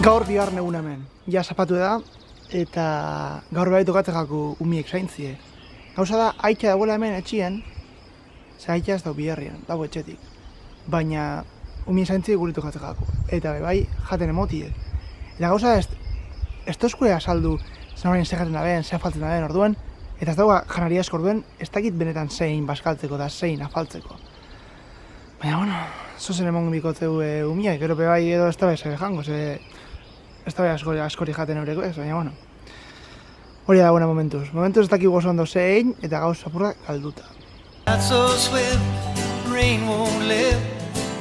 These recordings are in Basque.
Gaur bigarren egun hemen, ja zapatu da, eta gaur behar tokatzekako umiek zaintzie. Gauza da, aitxa dagoela hemen etxien, ze aitxa ez dago biherrian, dago etxetik. Baina umiek zaintzie guri tokatzekako, eta bai jaten emotie. Eta gauza da, ez tozkure azaldu zen ze jaten daben, ze afaltzen daben orduen, eta ez dago janaria esko orduen, ez dakit benetan zein baskaltzeko da zein afaltzeko. Baina, bueno, zozen emon bikotzeu umiak, gero bai edo ez da bai jango, ze ez da bai askori jaten eureko ez, baina, bueno. Hori da buena momentuz. Momentuz ez dakik oso ondo zein, eta gauz apurrak galduta. Not so swift, rain won't lift,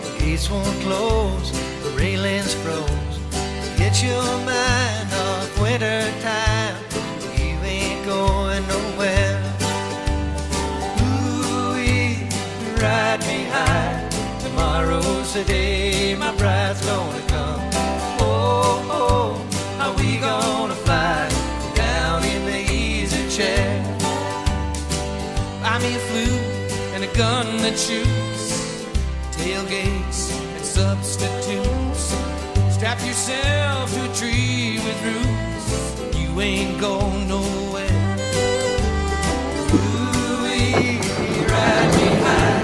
the gates won't close, the railings froze. Get your mind off winter time, you ain't going nowhere. Ooh, ride me high, tomorrow's the day my bride's gonna come. Oh, oh, how we gonna fly down in the easy chair. Buy me a flute and a gun that shoots, tailgates and substitutes. Strap yourself to a tree with roots, you ain't going nowhere. Ooh-wee, ride me high,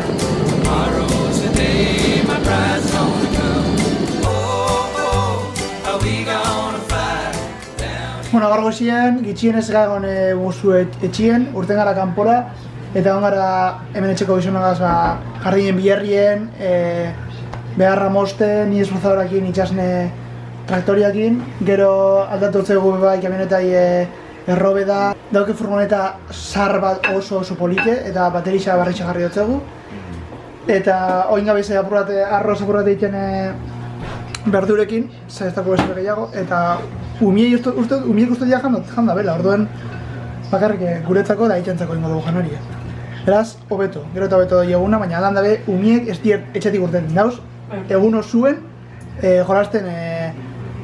tomorrow's the day my bride's gonna come. Oh, oh, how we gonna fly down. Bueno, gaur goizien, gitxien ez gagon guzu etxien, urten gara kanpora, eta egon gara hemen etxeko gizonagaz jardinen biherrien, beharra mosten, ni esforzadorakin, itxasne traktoriakin, gero aldatu otzegu bai kamionetai errobe da, dauke furgoneta zar bat oso polike, eta baterixa barritxa jarri otzegu. Eta oin gabize arroz apurrate egiten berdurekin, ez dako bezala gehiago, eta umiek uste dira janda bela, orduen bakarrik guretzako da itxentzako ingo dugu janaria. Beraz, hobeto, gero eta hobeto doi eguna, baina adan dabe umiek ez diet etxetik urten dauz, egun osuen jolasten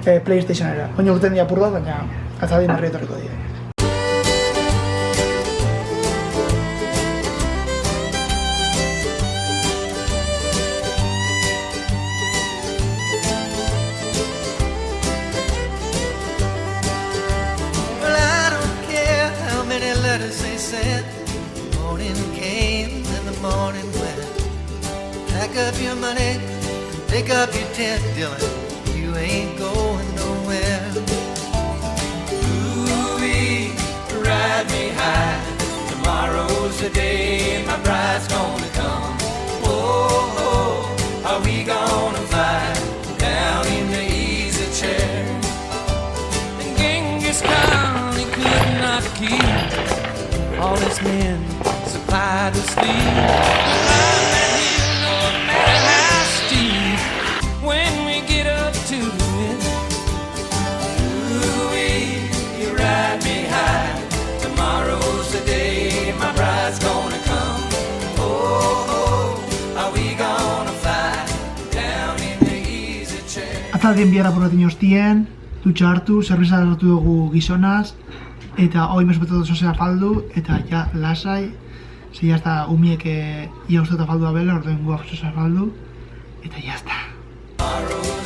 PlayStationera. Oin urten dia apur bat, baina atzadin herri etorriko dira. Well, I don't care how many letters they sent. The morning came and the morning went. Pack up your money, pick up your tent, Dylan. You ain't going nowhere. Ooh-wee, ride me high. Tomorrow's the day my bride's gonna come. Oh, oh, are we gonna fly down in the easy chair? And Genghis Khan, he could not keep all his men supplied with steel. When we get up to it, ooh-wee, you ride me high. Tomorrow's the day my bride's gonna come. Oh, oh, are we gonna fly down in the easy chair? Atzaldien biharra apurratin hostien, dutxa hartu, zerbeza hartu dugu gizonaz, eta hoi mesbetatu zozea faldu, eta ja lasai, ze jazta umiek ia usteta faldua bela, orduen guak zozea faldu, eta jazta. Tomorrow